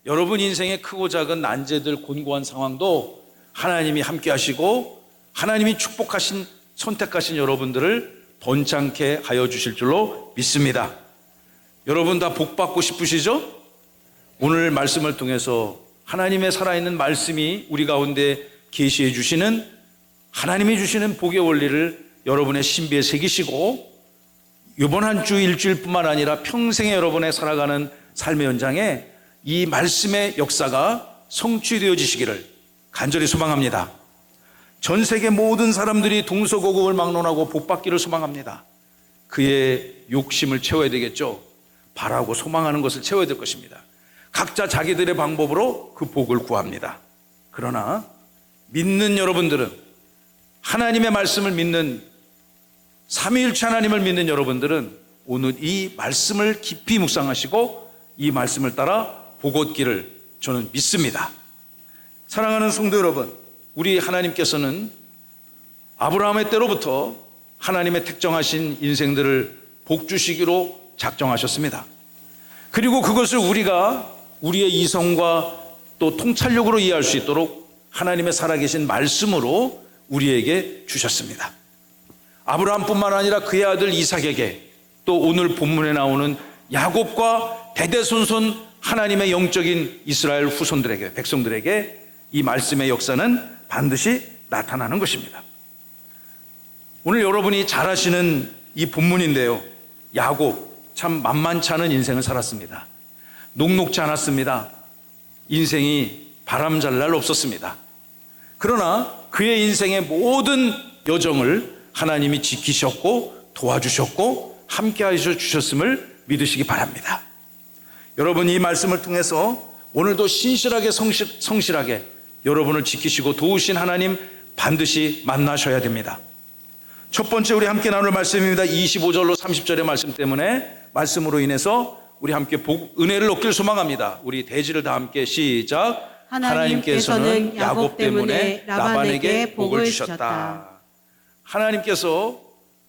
여러분 인생의 크고 작은 난제들, 곤고한 상황도 하나님이 함께 하시고 하나님이 축복하신, 선택하신 여러분들을 번창케 하여 주실 줄로 믿습니다. 여러분 다 복 받고 싶으시죠? 오늘 말씀을 통해서 하나님의 살아있는 말씀이 우리 가운데 계시해 주시는, 하나님이 주시는 복의 원리를 여러분의 신비에 새기시고 이번 한 주 일주일뿐만 아니라 평생에 여러분의 살아가는 삶의 현장에 이 말씀의 역사가 성취되어지시기를 간절히 소망합니다. 전 세계 모든 사람들이 동서고국을 막론하고 복받기를 소망합니다. 그의 욕심을 채워야 되겠죠. 바라고 소망하는 것을 채워야 될 것입니다. 각자 자기들의 방법으로 그 복을 구합니다. 그러나 믿는 여러분들은, 하나님의 말씀을 믿는, 삼위일체 하나님을 믿는 여러분들은 오늘 이 말씀을 깊이 묵상하시고 이 말씀을 따라 복 얻기를 저는 믿습니다. 사랑하는 성도 여러분, 우리 하나님께서는 아브라함의 때로부터 하나님의 택정하신 인생들을 복 주시기로 작정하셨습니다. 그리고 그것을 우리가 우리의 이성과 또 통찰력으로 이해할 수 있도록 하나님의 살아계신 말씀으로 우리에게 주셨습니다. 아브라함뿐만 아니라 그의 아들 이삭에게, 또 오늘 본문에 나오는 야곱과 대대손손 하나님의 영적인 이스라엘 후손들에게, 백성들에게 이 말씀의 역사는 반드시 나타나는 것입니다. 오늘 여러분이 잘 아시는 이 본문인데요, 야곱 참 만만치 않은 인생을 살았습니다. 녹록지 않았습니다. 인생이 바람잘 날 없었습니다. 그러나 그의 인생의 모든 여정을 하나님이 지키셨고 도와주셨고 함께 하셔 주셨음을 믿으시기 바랍니다. 여러분, 이 말씀을 통해서 오늘도 신실하게 성실하게 여러분을 지키시고 도우신 하나님 반드시 만나셔야 됩니다. 첫 번째 우리 함께 나눌 말씀입니다. 25절로 30절의 말씀 때문에, 말씀으로 인해서 우리 함께 은혜를 얻길 소망합니다. 우리 대지를 다 함께 시작. 하나님께서는 야곱 때문에 라반에게 복을 주셨다. 하나님께서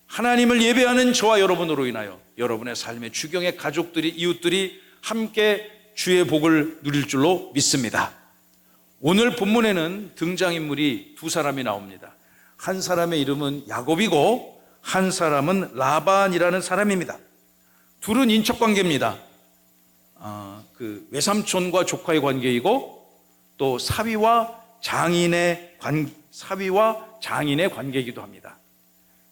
하나님을 예배하는 저와 여러분으로 인하여 여러분의 삶의 주경의 가족들이, 이웃들이 함께 주의 복을 누릴 줄로 믿습니다. 오늘 본문에는 등장인물이 두 사람이 나옵니다. 한 사람의 이름은 야곱이고 한 사람은 라반이라는 사람입니다. 둘은 인척관계입니다. 그 외삼촌과 조카의 관계이고 또 사위와 장인의 관계이기도 합니다.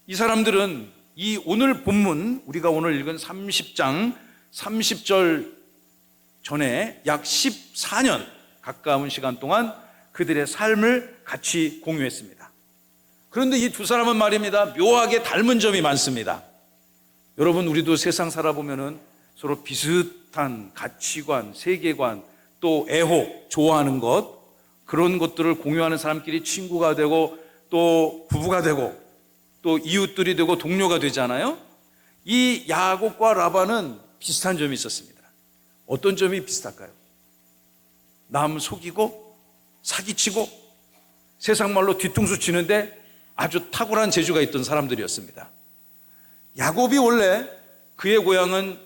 이 사람들은 이 오늘 본문, 우리가 오늘 읽은 30장 30절 전에 약 14년 가까운 시간 동안 그들의 삶을 같이 공유했습니다. 그런데 이 두 사람은 말입니다, 묘하게 닮은 점이 많습니다. 여러분, 우리도 세상 살아보면은 서로 비슷한 가치관, 세계관, 또 애호, 좋아하는 것, 그런 것들을 공유하는 사람끼리 친구가 되고 또 부부가 되고 또 이웃들이 되고 동료가 되잖아요. 이 야곱과 라반은 비슷한 점이 있었습니다. 어떤 점이 비슷할까요? 남 속이고 사기치고 세상 말로 뒤통수 치는데 아주 탁월한 재주가 있던 사람들이었습니다. 야곱이 원래 그의 고향은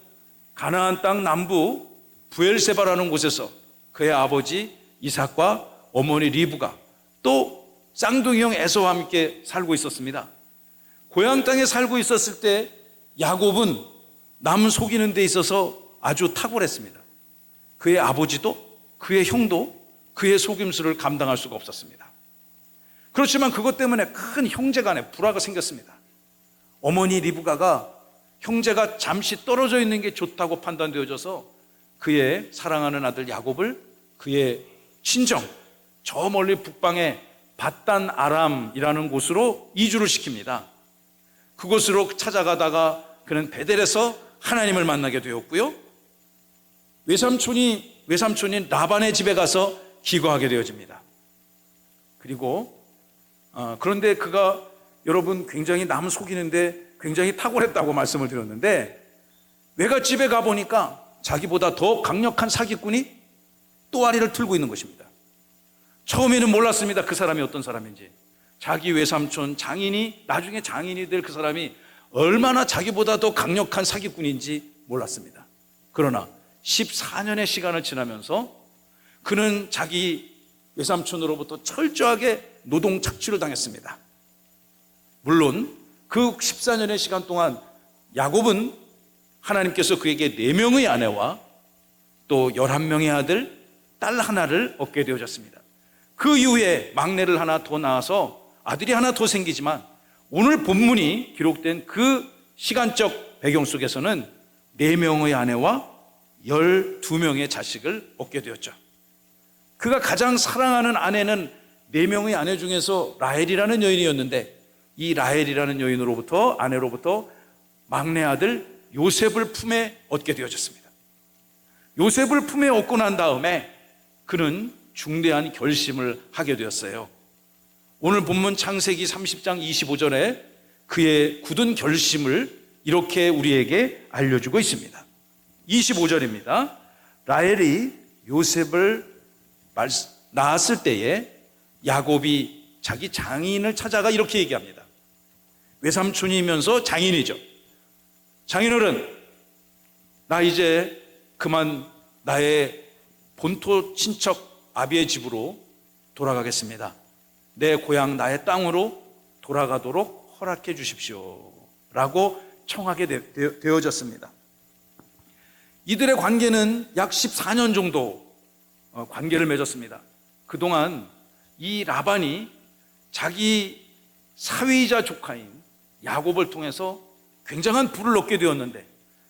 가나안 땅 남부 브엘세바라는 곳에서 그의 아버지 이삭과 어머니 리브가 또 쌍둥이 형 에서와 함께 살고 있었습니다. 고향 땅에 살고 있었을 때 야곱은 남 속이는 데 있어서 아주 탁월했습니다. 그의 아버지도 그의 형도 그의 속임수를 감당할 수가 없었습니다. 그렇지만 그것 때문에 큰 형제 간에 불화가 생겼습니다. 어머니 리브가가 형제가 잠시 떨어져 있는 게 좋다고 판단되어져서 그의 사랑하는 아들 야곱을 그의 친정, 저 멀리 북방의 밧단 아람이라는 곳으로 이주를 시킵니다. 그곳으로 찾아가다가 그는 베델에서 하나님을 만나게 되었고요, 외삼촌인 라반의 집에 가서 기거하게 되어집니다. 그리고 그런데 그가, 여러분, 굉장히 남 속이는데 굉장히 탁월했다고 말씀을 드렸는데, 외갓집에 가보니까 자기보다 더 강력한 사기꾼이 또아리를 틀고 있는 것입니다. 처음에는 몰랐습니다, 그 사람이 어떤 사람인지. 자기 외삼촌 장인이, 나중에 장인이 될 그 사람이 얼마나 자기보다 더 강력한 사기꾼인지 몰랐습니다. 그러나 14년의 시간을 지나면서 그는 자기 외삼촌으로부터 철저하게 노동 착취를 당했습니다. 물론 그 14년의 시간 동안 야곱은 하나님께서 그에게 4명의 아내와 또 11명의 아들, 딸 하나를 얻게 되어졌습니다. 그 이후에 막내를 하나 더 낳아서 아들이 하나 더 생기지만 오늘 본문이 기록된 그 시간적 배경 속에서는 4명의 아내와 12명의 자식을 얻게 되었죠. 그가 가장 사랑하는 아내는 4명의 아내 중에서 라헬이라는 여인이었는데, 이 라헬이라는 여인으로부터, 아내로부터 막내 아들 요셉을 품에 얻게 되어졌습니다. 요셉을 품에 얻고 난 다음에 그는 중대한 결심을 하게 되었어요. 오늘 본문 창세기 30장 25절에 그의 굳은 결심을 이렇게 우리에게 알려주고 있습니다. 25절입니다. 라헬이 요셉을 낳았을 때에 야곱이 자기 장인을 찾아가 이렇게 얘기합니다. 외삼촌이면서 장인이죠. 장인어른, 나 이제 그만 나의 본토 친척 아비의 집으로 돌아가겠습니다. 내 고향 나의 땅으로 돌아가도록 허락해 주십시오 라고 청하게 되어졌습니다. 이들의 관계는 약 14년 정도 관계를 맺었습니다. 그동안 이 라반이 자기 사위이자 조카인 야곱을 통해서 굉장한 부를 얻게 되었는데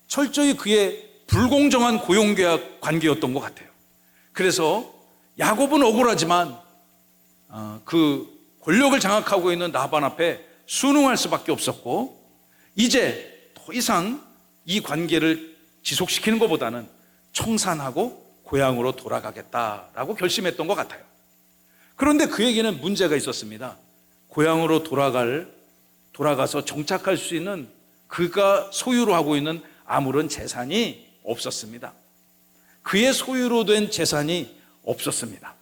철저히 그의 불공정한 고용계약 관계였던 것 같아요. 그래서 야곱은 억울하지만 그 권력을 장악하고 있는 라반 앞에 순응할 수밖에 없었고, 이제 더 이상 이 관계를 지속시키는 것보다는 청산하고 고향으로 돌아가겠다라고 결심했던 것 같아요. 그런데 그에게는 문제가 있었습니다. 고향으로 돌아가서 정착할 수 있는 그가 소유로 하고 있는 아무런 재산이 없었습니다. 그의 소유로 된 재산이 없었습니다.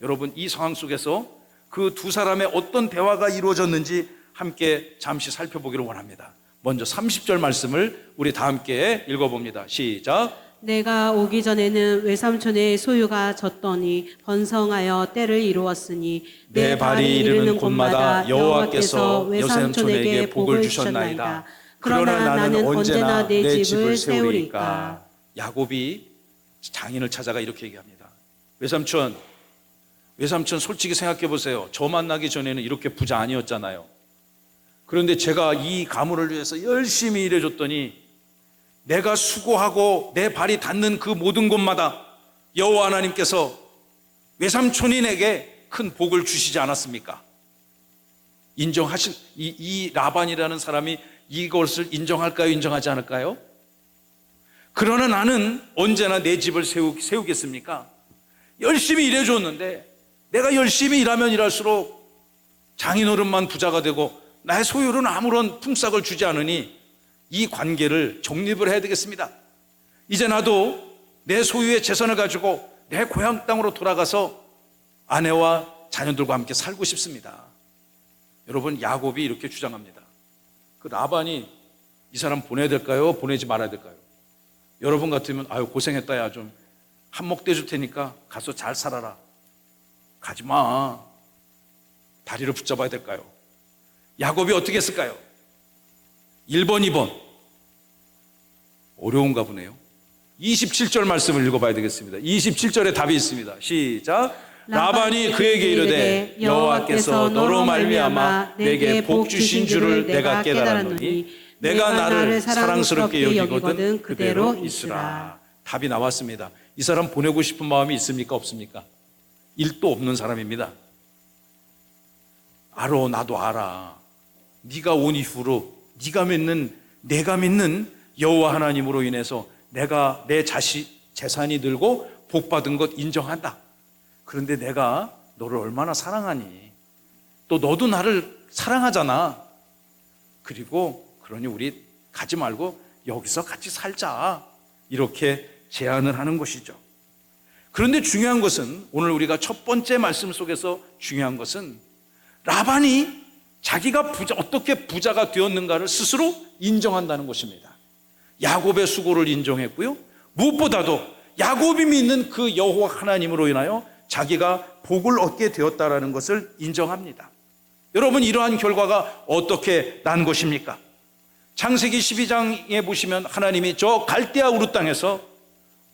여러분, 이 상황 속에서 그 두 사람의 어떤 대화가 이루어졌는지 함께 잠시 살펴보기를 원합니다. 먼저 30절 말씀을 우리 다 함께 읽어봅니다. 시작. 내가 오기 전에는 외삼촌의 소유가 졌더니 번성하여 때를 이루었으니 내 발이 이르는 곳마다 여호와께서 외삼촌에게 복을 주셨나이다. 그러나 나는 언제나 내 집을 세우리까. 야곱이 장인을 찾아가 이렇게 얘기합니다. 외삼촌 솔직히 생각해 보세요. 저 만나기 전에는 이렇게 부자 아니었잖아요. 그런데 제가 이 가문을 위해서 열심히 일해줬더니 내가 수고하고 내 발이 닿는 그 모든 곳마다 여호와 하나님께서 외삼촌이 내게 큰 복을 주시지 않았습니까? 이 라반이라는 사람이 이것을 인정할까요? 인정하지 않을까요? 그러나 나는 언제나 내 집을 세우겠습니까? 열심히 일해줬는데 내가 열심히 일하면 일할수록 장인어른만 부자가 되고 나의 소유는 아무런 품삯을 주지 않으니 이 관계를 정립을 해야 되겠습니다. 이제 나도 내 소유의 재산을 가지고 내 고향 땅으로 돌아가서 아내와 자녀들과 함께 살고 싶습니다. 여러분, 야곱이 이렇게 주장합니다. 그 라반이 이 사람 보내야 될까요? 보내지 말아야 될까요? 여러분 같으면 아유 고생했다, 야 좀 한몫 떼줄 테니까 가서 잘 살아라. 가지마. 다리를 붙잡아야 될까요? 야곱이 어떻게 했을까요? 1번, 2번. 어려운가 보네요. 27절 말씀을 읽어봐야 되겠습니다. 27절에 답이 있습니다. 시작. 라반이 그에게 이르되 여호와께서 너로 말미암아 내게 복 주신 줄을 내가 깨달았노니 내가 나를 사랑스럽게 여기거든 그대로 있으라. 답이 나왔습니다. 이 사람 보내고 싶은 마음이 있습니까? 없습니까? 일도 없는 사람입니다. 알아, 나도 알아. 네가 온 이후로 내가 믿는 여호와 하나님으로 인해서 내가 내 재산이 늘고 복받은 것 인정한다. 그런데 내가 너를 얼마나 사랑하니? 또 너도 나를 사랑하잖아. 그러니 우리 가지 말고 여기서 같이 살자. 이렇게 제안을 하는 것이죠. 그런데 중요한 것은, 오늘 우리가 첫 번째 말씀 속에서 중요한 것은 라반이 자기가 어떻게 부자가 되었는가를 스스로 인정한다는 것입니다. 야곱의 수고를 인정했고요, 무엇보다도 야곱이 믿는 그 여호와 하나님으로 인하여 자기가 복을 얻게 되었다라는 것을 인정합니다. 여러분, 이러한 결과가 어떻게 난 것입니까? 창세기 12장에 보시면 하나님이 저 갈대아 우르 땅에서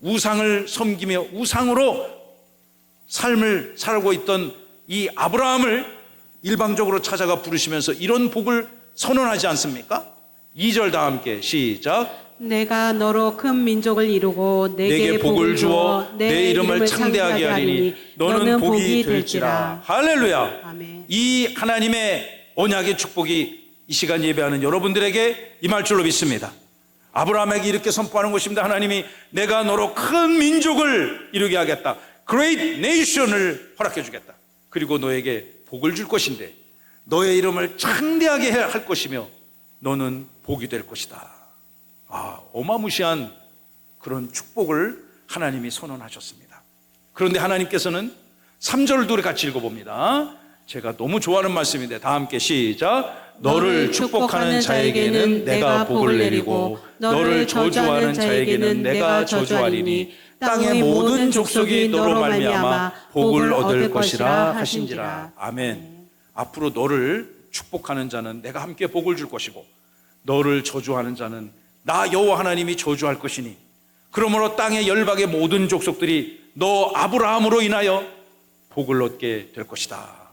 우상을 섬기며 우상으로 삶을 살고 있던 이 아브라함을 일방적으로 찾아가 부르시면서 이런 복을 선언하지 않습니까? 2절 다 함께 시작. 내가 너로 큰 민족을 이루고 내게 복을 주어 내 이름을 창대하게 하리니 너는 복이 될지라. 할렐루야. 아멘. 이 하나님의 언약의 축복이 이 시간 예배하는 여러분들에게 임할 줄로 믿습니다. 아브라함에게 이렇게 선포하는 것입니다. 하나님이 내가 너로 큰 민족을 이루게 하겠다. Great Nation을 허락해 주겠다. 그리고 너에게 복을 줄 것인데 너의 이름을 창대하게 할 것이며 너는 복이 될 것이다. 어마무시한 그런 축복을 하나님이 선언하셨습니다. 그런데 하나님께서는 3절도 우리 같이 읽어봅니다. 제가 너무 좋아하는 말씀인데 다 함께 시작. 너를 축복하는 자에게는 내가 복을 내리고 너를 저주하는 자에게는 내가 저주하리니 땅의 모든 족속이 너로 말미암아 복을 얻을 것이라 하신지라. 아멘. 앞으로 너를 축복하는 자는 내가 함께 복을 줄 것이고 너를 저주하는 자는 나 여호와 하나님이 저주할 것이니 그러므로 땅의 열방의 모든 족속들이 너 아브라함으로 인하여 복을 얻게 될 것이다.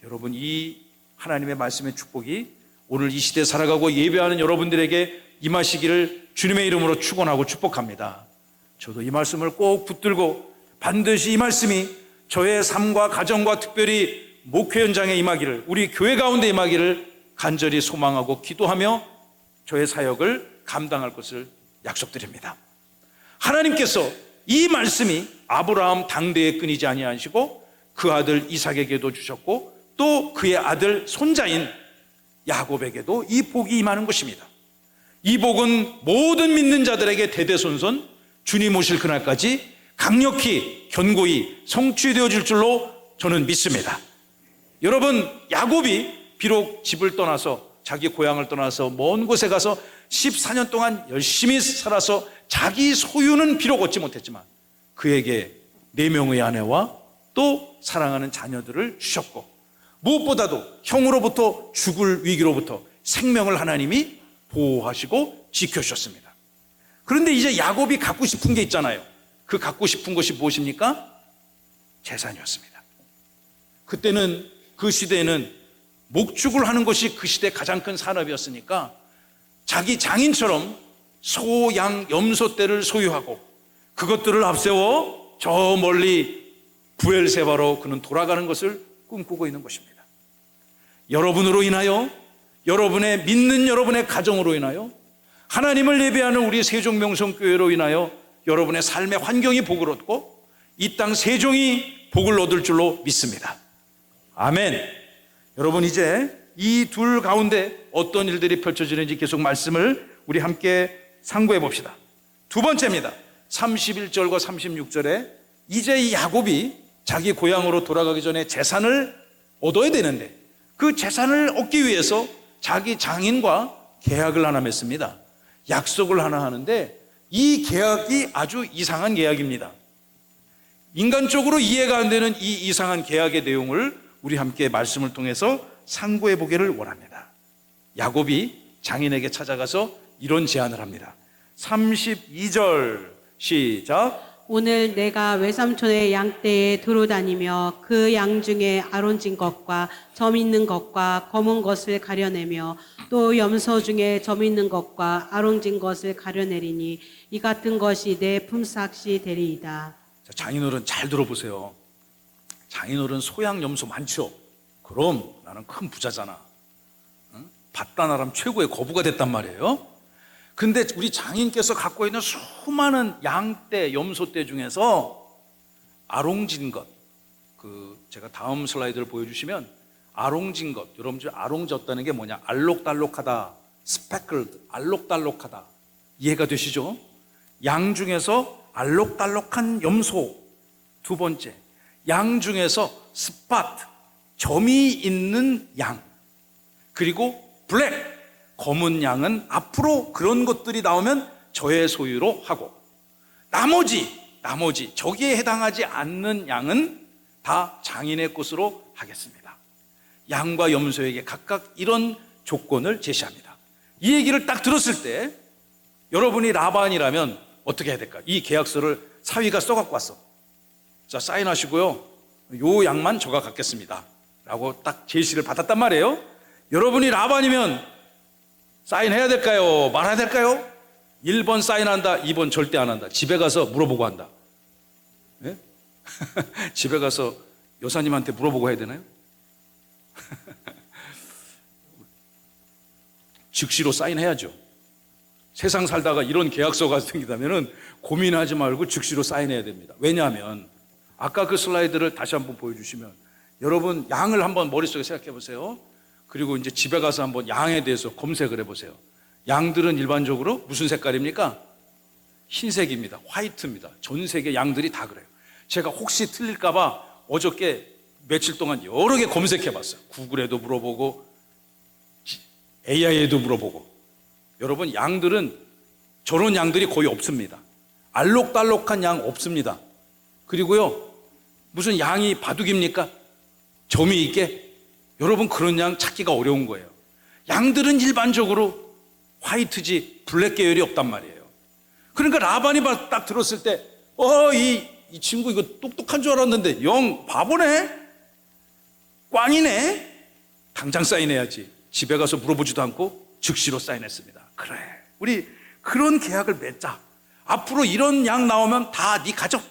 여러분, 이 하나님의 말씀의 축복이 오늘 이 시대에 살아가고 예배하는 여러분들에게 임하시기를 주님의 이름으로 축원하고 축복합니다. 저도 이 말씀을 꼭 붙들고 반드시 이 말씀이 저의 삶과 가정과 특별히 목회 현장에 임하기를, 우리 교회 가운데 임하기를 간절히 소망하고 기도하며 저의 사역을 감당할 것을 약속드립니다. 하나님께서 이 말씀이 아브라함 당대에 끊이지 아니하시고 그 아들 이삭에게도 주셨고 또 그의 아들 손자인 야곱에게도 이 복이 임하는 것입니다. 이 복은 모든 믿는 자들에게 대대손손 주님 오실 그날까지 강력히 견고히 성취되어질 줄로 저는 믿습니다. 여러분, 야곱이 비록 집을 떠나서 자기 고향을 떠나서 먼 곳에 가서 14년 동안 열심히 살아서 자기 소유는 비록 얻지 못했지만 그에게 4명의 아내와 또 사랑하는 자녀들을 주셨고 무엇보다도 형으로부터 죽을 위기로부터 생명을 하나님이 보호하시고 지켜주셨습니다. 그런데 이제 야곱이 갖고 싶은 게 있잖아요. 그 갖고 싶은 것이 무엇입니까? 재산이었습니다. 그때는, 그 시대에는 목축을 하는 것이 그 시대 가장 큰 산업이었으니까 자기 장인처럼 소, 양, 염소 떼를 소유하고 그것들을 앞세워 저 멀리 부엘세바로 그는 돌아가는 것을 꿈꾸고 있는 것입니다. 여러분으로 인하여, 여러분의 믿는 여러분의 가정으로 인하여, 하나님을 예배하는 우리 세종명성교회로 인하여 여러분의 삶의 환경이 복을 얻고 이 땅 세종이 복을 얻을 줄로 믿습니다. 아멘. 여러분, 이제 이 둘 가운데 어떤 일들이 펼쳐지는지 계속 말씀을 우리 함께 상고해 봅시다. 두 번째입니다. 31절과 36절에 이제 이 야곱이 자기 고향으로 돌아가기 전에 재산을 얻어야 되는데 그 재산을 얻기 위해서 자기 장인과 계약을 하나 맺습니다. 약속을 하나 하는데 이 계약이 아주 이상한 계약입니다. 인간적으로 이해가 안 되는 이 이상한 계약의 내용을 우리 함께 말씀을 통해서 상고해 보기를 원합니다. 야곱이 장인에게 찾아가서 이런 제안을 합니다. 32절 시작. 오늘 내가 외삼촌의 양떼에 두루 다니며 그 양 중에 아론진 것과 점 있는 것과 검은 것을 가려내며 또 염소 중에 점 있는 것과 아론진 것을 가려내리니 이 같은 것이 내 품삯이 되리이다. 자, 장인어른 잘 들어보세요. 장인어른 소양 염소 많죠? 그럼 나는 큰 부자잖아. 응? 밭다나람 최고의 거부가 됐단 말이에요. 근데 우리 장인께서 갖고 있는 수많은 양떼, 염소떼 중에서 아롱진 것, 제가 다음 슬라이드를 보여주시면 아롱진 것, 여러분들 아롱졌다는 게 뭐냐? 알록달록하다, 스페클드, 알록달록하다. 이해가 되시죠? 양 중에서 알록달록한 염소. 두 번째, 양 중에서 스팟, 점이 있는 양. 그리고 블랙, 검은 양은 앞으로 그런 것들이 나오면 저의 소유로 하고, 나머지 저기에 해당하지 않는 양은 다 장인의 것으로 하겠습니다. 양과 염소에게 각각 이런 조건을 제시합니다. 이 얘기를 딱 들었을 때 여러분이 라반이라면 어떻게 해야 될까? 이 계약서를 사위가 써갖고 왔어. 자, 사인하시고요, 요 양만 저가 갖겠습니다 라고 딱 제시를 받았단 말이에요. 여러분이 라반이면 사인해야 될까요? 말아야 될까요? 1번 사인한다, 2번 절대 안 한다. 집에 가서 물어보고 한다. 네? 집에 가서 여사님한테 물어보고 해야 되나요? 즉시로 사인해야죠. 세상 살다가 이런 계약서가 생기다면 고민하지 말고 즉시로 사인해야 됩니다. 왜냐하면 아까 그 슬라이드를 다시 한번 보여주시면 여러분 양을 한번 머릿속에 생각해 보세요. 그리고 이제 집에 가서 한번 양에 대해서 검색을 해보세요. 양들은 일반적으로 무슨 색깔입니까? 흰색입니다. 화이트입니다. 전 세계 양들이 다 그래요. 제가 혹시 틀릴까봐 어저께 며칠 동안 여러 개 검색해봤어요. 구글에도 물어보고 AI에도 물어보고. 여러분 양들은 저런 양들이 거의 없습니다. 알록달록한 양 없습니다. 그리고요, 무슨 양이 바둑입니까? 점이 있게? 여러분 그런 양 찾기가 어려운 거예요. 양들은 일반적으로 화이트지 블랙 계열이 없단 말이에요. 그러니까 라반이 딱 들었을 때 이 친구 이거 똑똑한 줄 알았는데 영 바보네? 꽝이네? 당장 사인해야지. 집에 가서 물어보지도 않고 즉시로 사인했습니다. 그래, 우리 그런 계약을 맺자. 앞으로 이런 양 나오면 다 네 가져.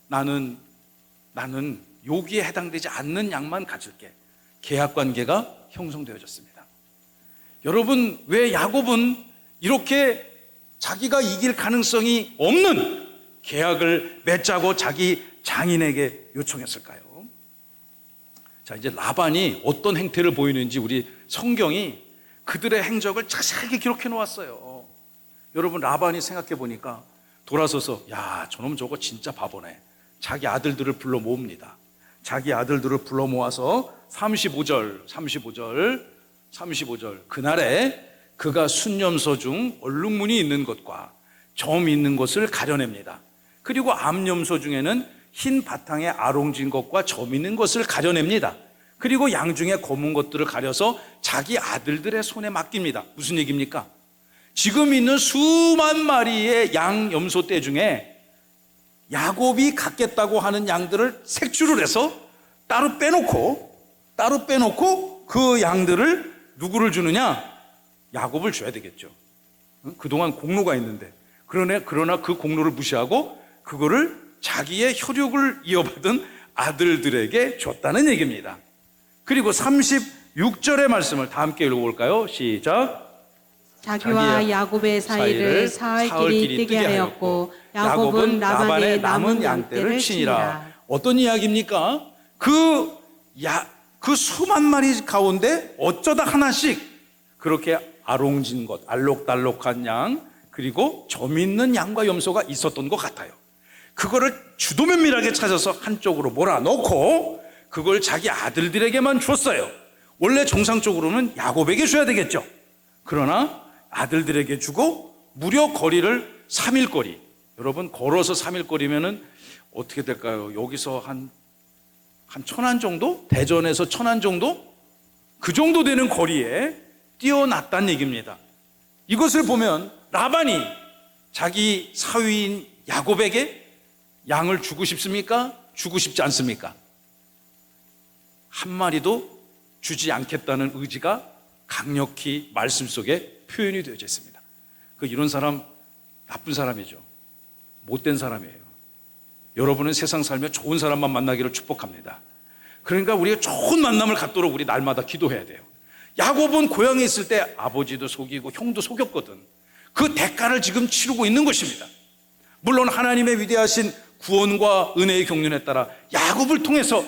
나는 여기에 해당되지 않는 양만 가질게. 계약 관계가 형성되어졌습니다. 여러분, 왜 야곱은 이렇게 자기가 이길 가능성이 없는 계약을 맺자고 자기 장인에게 요청했을까요? 자, 이제 라반이 어떤 행태를 보이는지 우리 성경이 그들의 행적을 자세하게 기록해 놓았어요. 여러분, 라반이 생각해 보니까 돌아서서 야, 저놈 저거 진짜 바보네. 자기 아들들을 불러 모읍니다. 자기 아들들을 불러 모아서 35절 그날에 그가 순염소 중 얼룩무늬 있는 것과 점 있는 것을 가려냅니다. 그리고 암염소 중에는 흰 바탕에 아롱진 것과 점 있는 것을 가려냅니다. 그리고 양 중에 검은 것들을 가려서 자기 아들들의 손에 맡깁니다. 무슨 얘기입니까? 지금 있는 수만 마리의 양 염소 떼 중에 야곱이 갖겠다고 하는 양들을 색출을 해서 따로 빼놓고 그 양들을 누구를 주느냐? 야곱을 줘야 되겠죠. 그동안 공로가 있는데. 그러나 그 공로를 무시하고 그거를 자기의 혈육을 이어받은 아들들에게 줬다는 얘기입니다. 그리고 36절의 말씀을 다 함께 읽어볼까요? 시작. 자기와 야곱의 사이를 사흘길이 뜨게 하였고 야곱은 라반의 남은 양떼를 치니라. 어떤 이야기입니까? 그 수만 마리 가운데 어쩌다 하나씩 그렇게 아롱진 것, 알록달록한 양, 그리고 점 있는 양과 염소가 있었던 것 같아요. 그거를 주도면밀하게 찾아서 한쪽으로 몰아넣고 그걸 자기 아들들에게만 줬어요. 원래 정상적으로는 야곱에게 줘야 되겠죠. 그러나 아들들에게 주고 무려 거리를 3일 거리. 여러분, 걸어서 3일 거리면은 어떻게 될까요? 여기서 한 천안 정도? 대전에서 천안 정도? 그 정도 되는 거리에 뛰어났다는 얘기입니다. 이것을 보면 라반이 자기 사위인 야곱에게 양을 주고 싶습니까? 주고 싶지 않습니까? 한 마리도 주지 않겠다는 의지가 강력히 말씀 속에 표현이 되어져 있습니다. 이런 사람 나쁜 사람이죠. 못된 사람이에요. 여러분은 세상 살며 좋은 사람만 만나기를 축복합니다. 그러니까 우리가 좋은 만남을 갖도록 우리 날마다 기도해야 돼요. 야곱은 고향에 있을 때 아버지도 속이고 형도 속였거든. 그 대가를 지금 치르고 있는 것입니다. 물론 하나님의 위대하신 구원과 은혜의 경륜에 따라 야곱을 통해서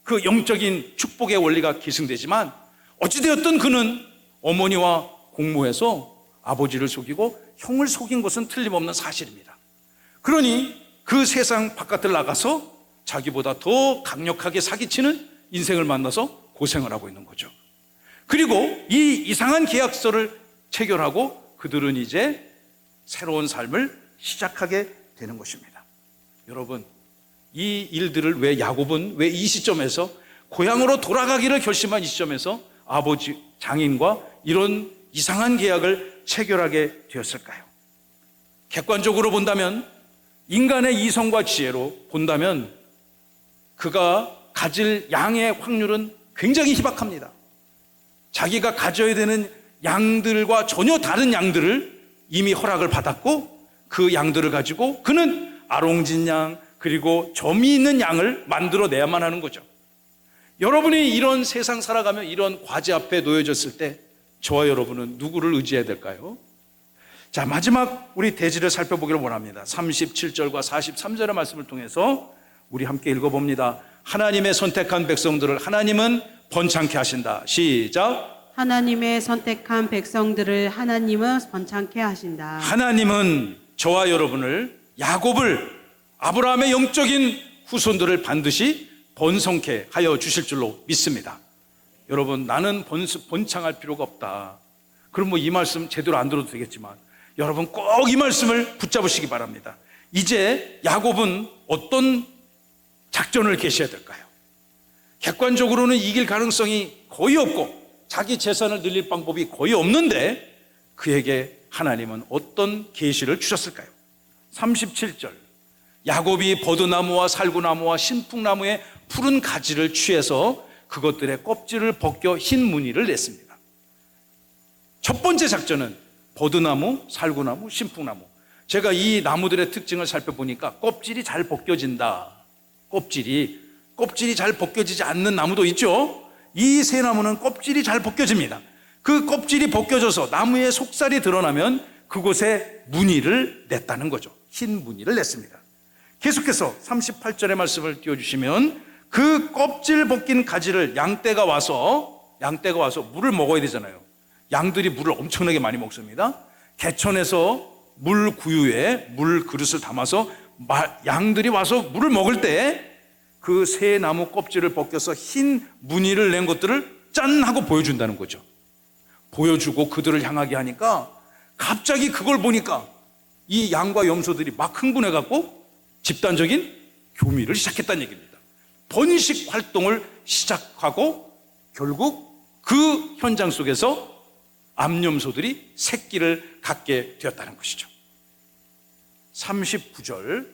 그 영적인 축복의 원리가 계승되지만 어찌되었든 그는 어머니와 공모해서 아버지를 속이고 형을 속인 것은 틀림없는 사실입니다. 그러니 그 세상 바깥을 나가서 자기보다 더 강력하게 사기치는 인생을 만나서 고생을 하고 있는 거죠. 그리고 이 이상한 계약서를 체결하고 그들은 이제 새로운 삶을 시작하게 되는 것입니다. 여러분, 이 일들을 왜 야곱은 왜 이 시점에서 고향으로 돌아가기를 결심한 이 시점에서 아버지 장인과 이런 이상한 계약을 체결하게 되었을까요? 객관적으로 본다면, 인간의 이성과 지혜로 본다면 그가 가질 양의 확률은 굉장히 희박합니다. 자기가 가져야 되는 양들과 전혀 다른 양들을 이미 허락을 받았고, 그 양들을 가지고 그는 아롱진 양 그리고 점이 있는 양을 만들어내야만 하는 거죠. 여러분이 이런 세상 살아가며 이런 과제 앞에 놓여졌을 때 저와 여러분은 누구를 의지해야 될까요? 자, 마지막 우리 대지를 살펴보기를 원합니다. 37절과 43절의 말씀을 통해서 우리 함께 읽어봅니다. 하나님의 선택한 백성들을 하나님은 번창케 하신다. 시작. 하나님의 선택한 백성들을 하나님은 번창케 하신다. 하나님은 저와 여러분을, 야곱을, 아브라함의 영적인 후손들을 반드시 번성케 하여 주실 줄로 믿습니다. 여러분, 나는 번창할 필요가 없다. 그럼 뭐 이 말씀 제대로 안 들어도 되겠지만 여러분 꼭 이 말씀을 붙잡으시기 바랍니다. 이제 야곱은 어떤 작전을 개시해야 될까요? 객관적으로는 이길 가능성이 거의 없고 자기 재산을 늘릴 방법이 거의 없는데 그에게 하나님은 어떤 계시를 주셨을까요? 37절, 야곱이 버드나무와 살구나무와 신풍나무의 푸른 가지를 취해서 그것들의 껍질을 벗겨 흰 무늬를 냈습니다. 첫 번째 작전은 버드나무, 살구나무, 신풍나무. 제가 이 나무들의 특징을 살펴보니까 껍질이 잘 벗겨진다. 껍질이 잘 벗겨지지 않는 나무도 있죠. 이 세 나무는 껍질이 잘 벗겨집니다. 그 껍질이 벗겨져서 나무의 속살이 드러나면 그곳에 무늬를 냈다는 거죠. 흰 무늬를 냈습니다. 계속해서 38절의 말씀을 띄워주시면 그 껍질 벗긴 가지를 양떼가 와서 물을 먹어야 되잖아요. 양들이 물을 엄청나게 많이 먹습니다. 개천에서 물 구유에 물 그릇을 담아서 양들이 와서 물을 먹을 때 그 새 나무 껍질을 벗겨서 흰 무늬를 낸 것들을 짠 하고 보여준다는 거죠. 보여주고 그들을 향하게 하니까 갑자기 그걸 보니까 이 양과 염소들이 막 흥분해갖고 집단적인 교미를 시작했다는 얘기입니다. 번식 활동을 시작하고 결국 그 현장 속에서 암염소들이 새끼를 갖게 되었다는 것이죠. 39절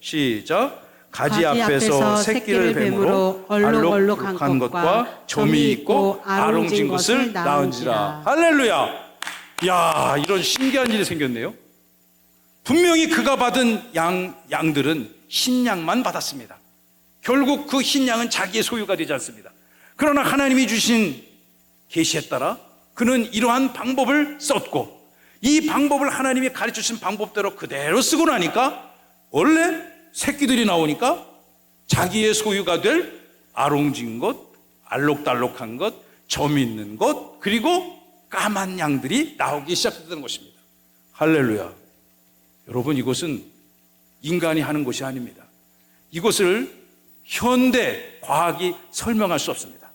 시작. 가지 앞에서 새끼를 뱀으로 얼룩얼룩한 것과 점이 있고 아롱진 것을 낳은지라. 할렐루야. 야, 이런 신기한 일이 생겼네요. 분명히 그가 받은 양들은 흰 양만 받았습니다. 결국 그 흰 양은 자기의 소유가 되지 않습니다. 그러나 하나님이 주신 계시에 따라 그는 이러한 방법을 썼고, 이 방법을 하나님이 가르쳐주신 방법대로 그대로 쓰고 나니까 원래 새끼들이 나오니까 자기의 소유가 될 아롱진 것, 알록달록한 것, 점 있는 것, 그리고 까만 양들이 나오기 시작했다는 것입니다. 할렐루야. 여러분, 이것은 인간이 하는 것이 아닙니다. 이것을 현대 과학이 설명할 수 없습니다.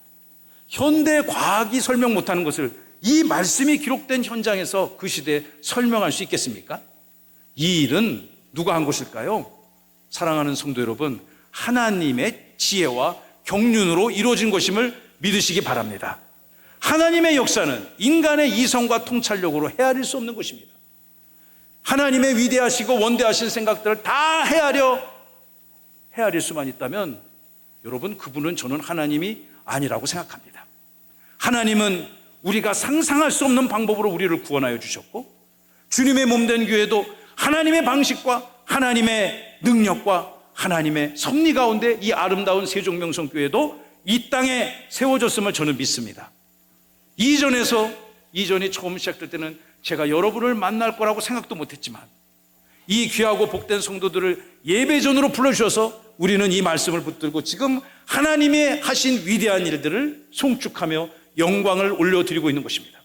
현대 과학이 설명 못하는 것을 이 말씀이 기록된 현장에서 그 시대에 설명할 수 있겠습니까? 이 일은 누가 한 것일까요? 사랑하는 성도 여러분, 하나님의 지혜와 경륜으로 이루어진 것임을 믿으시기 바랍니다. 하나님의 역사는 인간의 이성과 통찰력으로 헤아릴 수 없는 것입니다. 하나님의 위대하시고 원대하신 생각들을 다 헤아릴 수만 있다면 여러분, 그분은 저는 하나님이 아니라고 생각합니다. 하나님은 우리가 상상할 수 없는 방법으로 우리를 구원하여 주셨고, 주님의 몸된 교회도 하나님의 방식과 하나님의 능력과 하나님의 섭리 가운데 이 아름다운 세종명성교회도 이 땅에 세워졌음을 저는 믿습니다. 이전이 처음 시작될 때는 제가 여러분을 만날 거라고 생각도 못했지만 이 귀하고 복된 성도들을 예배전으로 불러주셔서 우리는 이 말씀을 붙들고 지금 하나님의 하신 위대한 일들을 송축하며 영광을 올려드리고 있는 것입니다.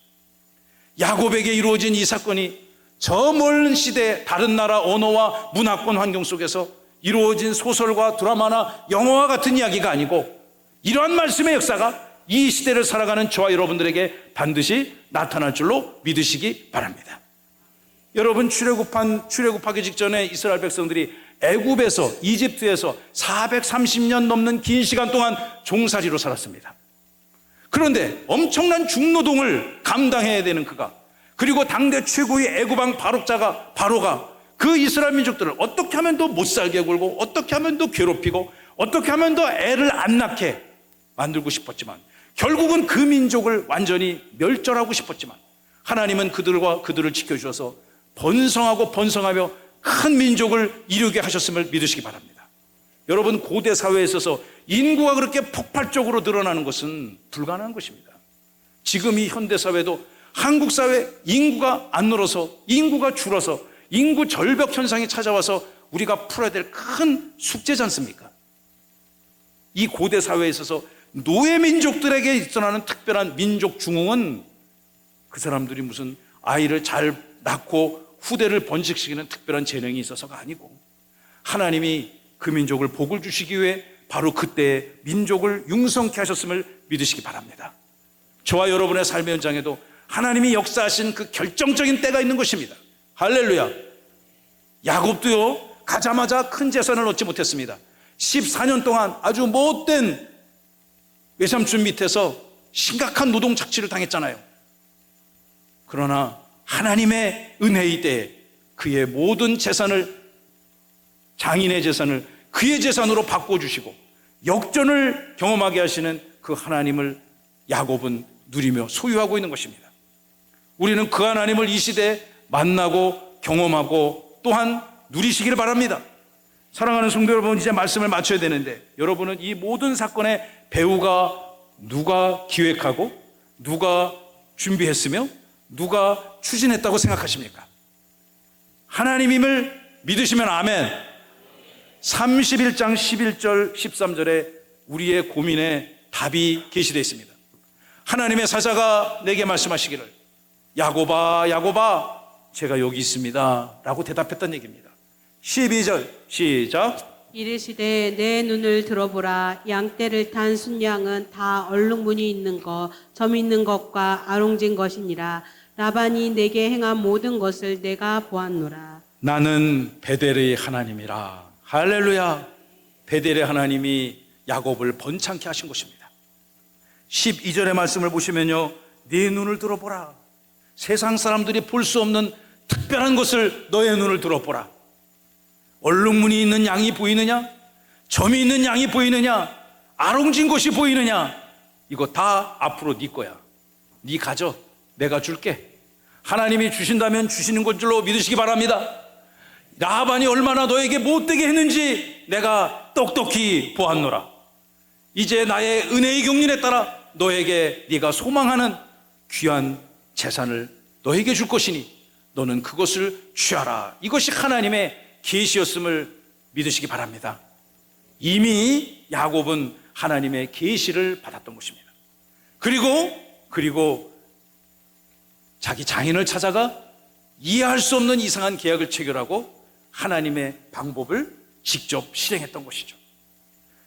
야곱에게 이루어진 이 사건이 저 먼 시대 다른 나라 언어와 문화권 환경 속에서 이루어진 소설과 드라마나 영화와 같은 이야기가 아니고 이러한 말씀의 역사가 이 시대를 살아가는 저와 여러분들에게 반드시 나타날 줄로 믿으시기 바랍니다. 여러분, 출애굽하기 직전에 이스라엘 백성들이 애굽에서, 이집트에서 430년 넘는 긴 시간 동안 종살이로 살았습니다. 그런데 엄청난 중노동을 감당해야 되는 그가, 그리고 당대 최고의 애굽왕 바로가 그 이스라엘 민족들을 어떻게 하면 더 못 살게 굴고, 어떻게 하면 더 괴롭히고, 어떻게 하면 더 애를 안 낳게 만들고 싶었지만, 결국은 그 민족을 완전히 멸절하고 싶었지만, 하나님은 그들을 지켜주셔서 번성하며 큰 민족을 이루게 하셨음을 믿으시기 바랍니다. 여러분, 고대 사회에 있어서 인구가 그렇게 폭발적으로 늘어나는 것은 불가능한 것입니다. 지금 이 현대 사회도 한국 사회 인구가 안 늘어서, 인구가 줄어서 인구 절벽 현상이 찾아와서 우리가 풀어야 될 큰 숙제지 않습니까? 이 고대 사회에 있어서 노예 민족들에게 일어나는 특별한 민족 중흥은 그 사람들이 무슨 아이를 잘 낳고 후대를 번식시키는 특별한 재능이 있어서가 아니고, 하나님이 그 민족을 복을 주시기 위해 바로 그때의 민족을 융성케 하셨음을 믿으시기 바랍니다. 저와 여러분의 삶의 현장에도 하나님이 역사하신 그 결정적인 때가 있는 것입니다. 할렐루야. 야곱도요, 가자마자 큰 재산을 얻지 못했습니다. 14년 동안 아주 못된 외삼촌 밑에서 심각한 노동 착취를 당했잖아요. 그러나 하나님의 은혜의 때에 그의 모든 재산을, 장인의 재산을 그의 재산으로 바꿔주시고 역전을 경험하게 하시는 그 하나님을 야곱은 누리며 소유하고 있는 것입니다. 우리는 그 하나님을 이 시대에 만나고 경험하고 또한 누리시기를 바랍니다. 사랑하는 성도 여러분, 이제 말씀을 마쳐야 되는데, 여러분은 이 모든 사건의 배후가 누가 기획하고 누가 준비했으며 누가 추진했다고 생각하십니까? 하나님임을 믿으시면 아멘. 31장 11절 13절에 우리의 고민에 답이 게시되어 있습니다. 하나님의 사자가 내게 말씀하시기를, 야곱아 야곱아 제가 여기 있습니다 라고 대답했던 얘기입니다. 12절 시작. 이르시되 내 눈을 들어보라. 양떼를 탄 순양은 다 얼룩무늬 있는 것, 점 있는 것과 아롱진 것이니라. 라반이 내게 행한 모든 것을 내가 보았노라. 나는 베델의 하나님이라. 할렐루야. 베델의 하나님이 야곱을 번창케 하신 것입니다. 12절의 말씀을 보시면요, 네 눈을 들어보라. 세상 사람들이 볼 수 없는 특별한 것을 너의 눈을 들어보라. 얼룩무늬 있는 양이 보이느냐? 점이 있는 양이 보이느냐? 아롱진 것이 보이느냐? 이거 다 앞으로 네 거야. 네 가져. 내가 줄게. 하나님이 주신다면 주시는 것 줄로 믿으시기 바랍니다. 라반이 얼마나 너에게 못되게 했는지 내가 똑똑히 보았노라. 이제 나의 은혜의 경륜에 따라 너에게 네가 소망하는 귀한 재산을 너에게 줄 것이니 너는 그것을 취하라. 이것이 하나님의 계시였음을 믿으시기 바랍니다. 이미 야곱은 하나님의 계시를 받았던 것입니다. 그리고 자기 장인을 찾아가 이해할 수 없는 이상한 계약을 체결하고 하나님의 방법을 직접 실행했던 것이죠.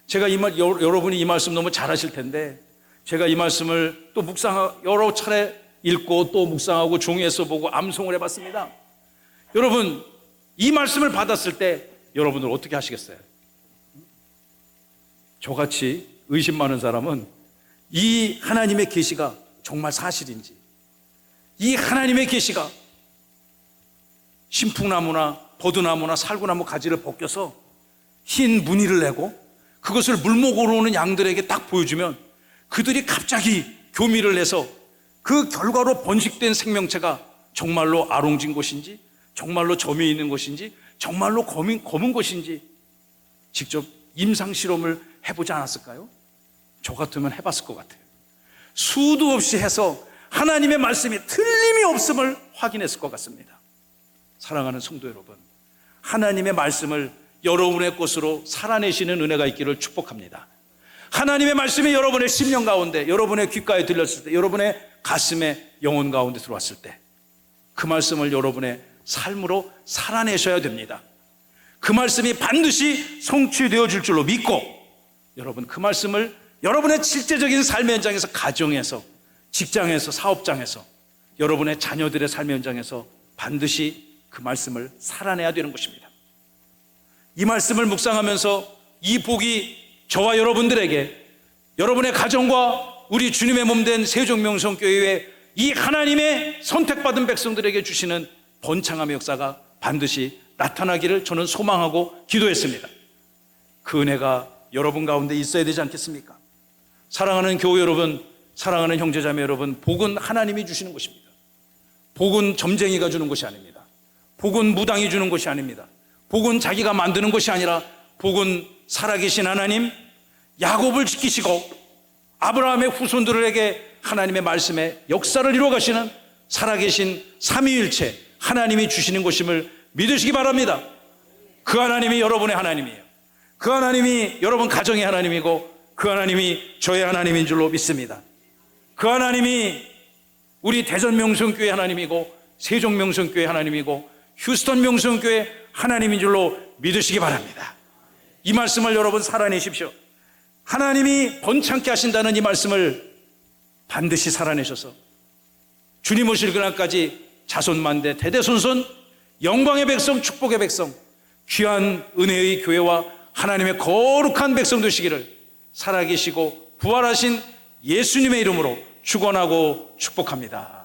제가 여러분이 이 말씀 너무 잘 하실 텐데, 제가 이 말씀을 또 여러 차례 읽고 또 묵상하고 종이에 써보고 암송을 해봤습니다. 여러분, 이 말씀을 받았을 때 여러분들 어떻게 하시겠어요? 저같이 의심 많은 사람은 이 하나님의 계시가 정말 사실인지, 이 하나님의 계시가 신풍나무나 버드나무나 살구나무 가지를 벗겨서 흰 무늬를 내고 그것을 물먹으러 오는 양들에게 딱 보여주면 그들이 갑자기 교미를 내서 그 결과로 번식된 생명체가 정말로 아롱진 것인지, 정말로 점이 있는 것인지, 정말로 검은 것인지 직접 임상 실험을 해보지 않았을까요? 저 같으면 해봤을 것 같아요. 수도 없이 해서 하나님의 말씀이 틀림이 없음을 확인했을 것 같습니다. 사랑하는 성도 여러분, 하나님의 말씀을 여러분의 것으로 살아내시는 은혜가 있기를 축복합니다. 하나님의 말씀이 여러분의 심령 가운데, 여러분의 귓가에 들렸을 때, 여러분의 가슴에, 영혼 가운데 들어왔을 때 그 말씀을 여러분의 삶으로 살아내셔야 됩니다. 그 말씀이 반드시 성취되어질 줄로 믿고, 여러분 그 말씀을 여러분의 실제적인 삶의 현장에서, 가정에서, 직장에서, 사업장에서, 여러분의 자녀들의 삶의 현장에서 반드시 그 말씀을 살아내야 되는 것입니다. 이 말씀을 묵상하면서 이 복이 저와 여러분들에게, 여러분의 가정과 우리 주님의 몸된 세종명성교회의 이 하나님의 선택받은 백성들에게 주시는 번창함의 역사가 반드시 나타나기를 저는 소망하고 기도했습니다. 그 은혜가 여러분 가운데 있어야 되지 않겠습니까? 사랑하는 교우 여러분, 사랑하는 형제자매 여러분, 복은 하나님이 주시는 것입니다. 복은 점쟁이가 주는 것이 아닙니다. 복은 무당이 주는 것이 아닙니다. 복은 자기가 만드는 것이 아니라 복은 살아계신 하나님, 야곱을 지키시고 아브라함의 후손들에게 하나님의 말씀에 역사를 이루어 가시는 살아계신 삼위일체 하나님이 주시는 것임을 믿으시기 바랍니다. 그 하나님이 여러분의 하나님이에요. 그 하나님이 여러분 가정의 하나님이고 그 하나님이 저의 하나님인 줄로 믿습니다. 그 하나님이 우리 대전명성교회 하나님이고 세종명성교회 하나님이고 휴스턴명성교회 하나님인 줄로 믿으시기 바랍니다. 이 말씀을 여러분 살아내십시오. 하나님이 번창케 하신다는 이 말씀을 반드시 살아내셔서 주님 오실 그날까지 자손만대 대대손손 영광의 백성, 축복의 백성, 귀한 은혜의 교회와 하나님의 거룩한 백성 되시기를 살아계시고 부활하신 예수님의 이름으로 축원하고 축복합니다.